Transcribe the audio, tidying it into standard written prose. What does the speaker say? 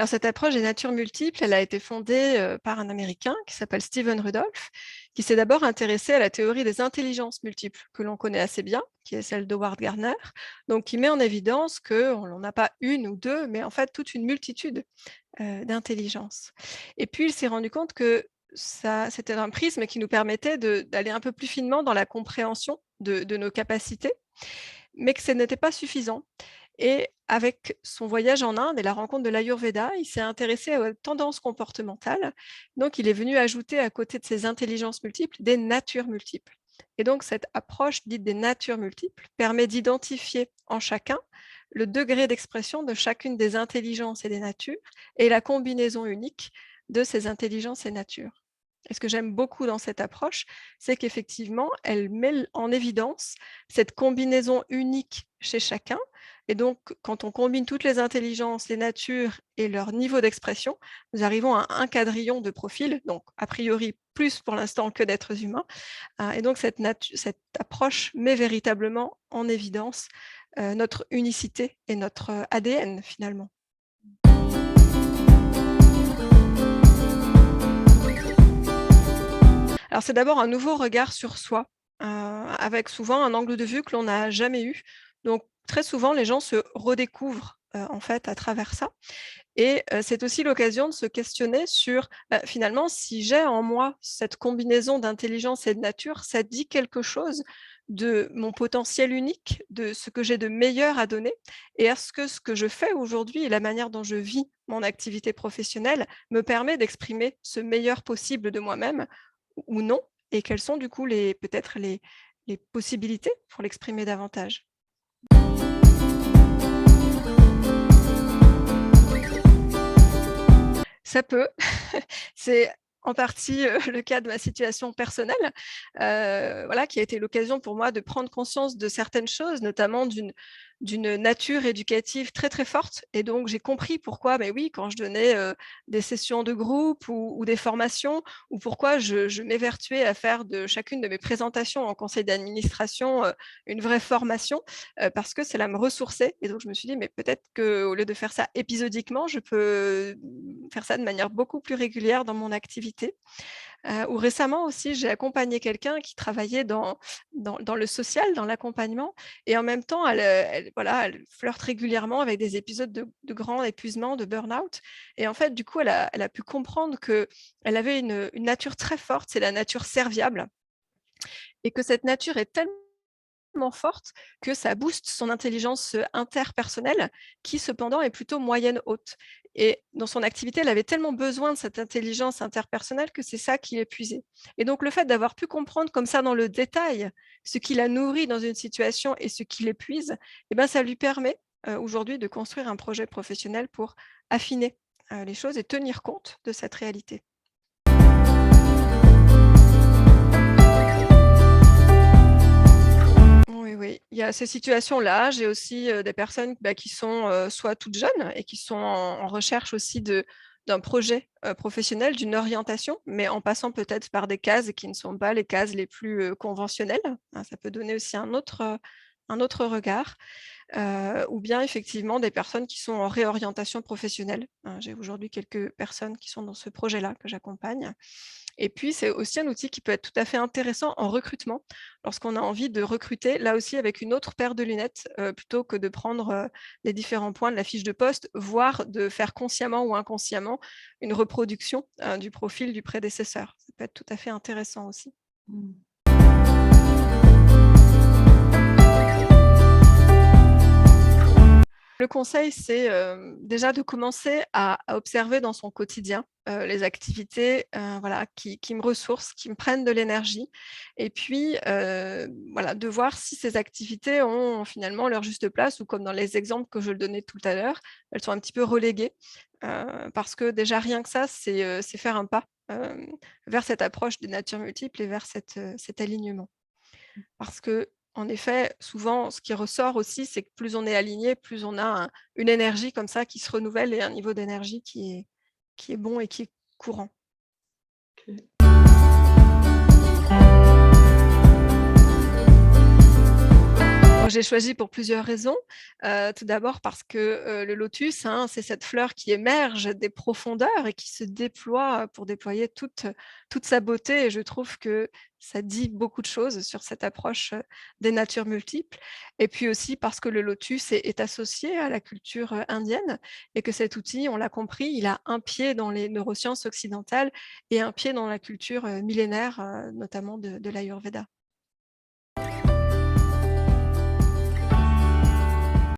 Alors cette approche des natures multiples, elle a été fondée par un Américain qui s'appelle Stephen Rudolph, qui s'est d'abord intéressé à la théorie des intelligences multiples, que l'on connaît assez bien, qui est celle d'Howard Gardner, donc qui met en évidence qu'on n'en a pas une ou deux, mais en fait toute une multitude d'intelligences. Et puis il s'est rendu compte que ça, c'était un prisme qui nous permettait d'aller un peu plus finement dans la compréhension de nos capacités, mais que ce n'était pas suffisant. Et avec son voyage en Inde et la rencontre de l'Ayurveda, il s'est intéressé aux tendances comportementales. Donc, il est venu ajouter à côté de ces intelligences multiples, des natures multiples. Et donc, cette approche dite des natures multiples permet d'identifier en chacun le degré d'expression de chacune des intelligences et des natures et la combinaison unique de ces intelligences et natures. Et ce que j'aime beaucoup dans cette approche, c'est qu'effectivement, elle met en évidence cette combinaison unique chez chacun. Et donc, quand on combine toutes les intelligences, les natures et leur niveau d'expression, nous arrivons à un quadrillon de profils, donc a priori plus pour l'instant que d'êtres humains. Et donc, cette approche met véritablement en évidence notre unicité et notre ADN finalement. Alors, c'est d'abord un nouveau regard sur soi, avec souvent un angle de vue que l'on n'a jamais eu. Donc, très souvent, les gens se redécouvrent, en fait, à travers ça. Et c'est aussi l'occasion de se questionner sur, finalement, si j'ai en moi cette combinaison d'intelligence et de nature, ça dit quelque chose de mon potentiel unique, de ce que j'ai de meilleur à donner? Et est-ce que ce que je fais aujourd'hui et la manière dont je vis mon activité professionnelle me permet d'exprimer ce meilleur possible de moi-même ou non? Et quelles sont du coup peut-être les possibilités pour l'exprimer davantage? Ça peut. C'est en partie, le cas de ma situation personnelle, voilà, qui a été l'occasion pour moi de prendre conscience de certaines choses, notamment d'une nature éducative très, très forte. Et donc j'ai compris pourquoi, mais oui, quand je donnais, des sessions de groupe ou des formations, ou pourquoi je m'évertuais à faire de chacune de mes présentations en conseil d'administration, une vraie formation, parce que cela me ressourçait. Et donc je me suis dit: «Mais peut-être qu'au lieu de faire ça épisodiquement, je peux, faire ça de manière beaucoup plus régulière dans mon activité». Ou récemment aussi, j'ai accompagné quelqu'un qui travaillait dans le social, dans l'accompagnement, et en même temps, voilà, elle flirte régulièrement avec des épisodes de grand épuisement, de burn-out. Et en fait, du coup, elle a pu comprendre qu'elle avait une nature très forte, c'est la nature serviable, et que cette nature est tellement forte que ça booste son intelligence, interpersonnelle, qui cependant est plutôt moyenne haute. Et dans son activité, elle avait tellement besoin de cette intelligence interpersonnelle que c'est ça qui l'épuisait. Et donc le fait d'avoir pu comprendre comme ça dans le détail ce qui la nourrit dans une situation et ce qui l'épuise, et ben, ça lui permet, aujourd'hui, de construire un projet professionnel pour affiner, les choses et tenir compte de cette réalité. Oui, oui, il y a ces situations-là. J'ai aussi, des personnes, bah, qui sont, soit toutes jeunes et qui sont en recherche aussi d'un projet, professionnel, d'une orientation, mais en passant peut-être par des cases qui ne sont pas les cases les plus, conventionnelles, hein. Ça peut donner aussi un autre regard, ou bien effectivement des personnes qui sont en réorientation professionnelle, hein. J'ai aujourd'hui quelques personnes qui sont dans ce projet-là que j'accompagne. Et puis, c'est aussi un outil qui peut être tout à fait intéressant en recrutement, lorsqu'on a envie de recruter, là aussi avec une autre paire de lunettes, plutôt que de prendre, les différents points de la fiche de poste, voire de faire consciemment ou inconsciemment une reproduction, du profil du prédécesseur. Ça peut être tout à fait intéressant aussi. Mmh. Le conseil, c'est, déjà de commencer à observer dans son quotidien, les activités, voilà, qui me ressourcent, qui me prennent de l'énergie, et puis, voilà, de voir si ces activités ont finalement leur juste place, ou comme dans les exemples que je le donnais tout à l'heure, elles sont un petit peu reléguées. Parce que déjà rien que ça, c'est faire un pas, vers cette approche des natures multiples et vers cet alignement. Parce que, en effet, souvent, ce qui ressort aussi, c'est que plus on est aligné, plus on a une énergie comme ça qui se renouvelle, et un niveau d'énergie qui est bon et qui est courant. OK. Moi, j'ai choisi pour plusieurs raisons. Tout d'abord parce que, le lotus, hein, c'est cette fleur qui émerge des profondeurs et qui se déploie pour déployer toute sa beauté et je trouve que ça dit beaucoup de choses sur cette approche, des natures multiples et puis aussi parce que le lotus est associé à la culture, indienne et que cet outil, on l'a compris, il a un pied dans les neurosciences occidentales et un pied dans la culture, millénaire, notamment de l'Ayurveda.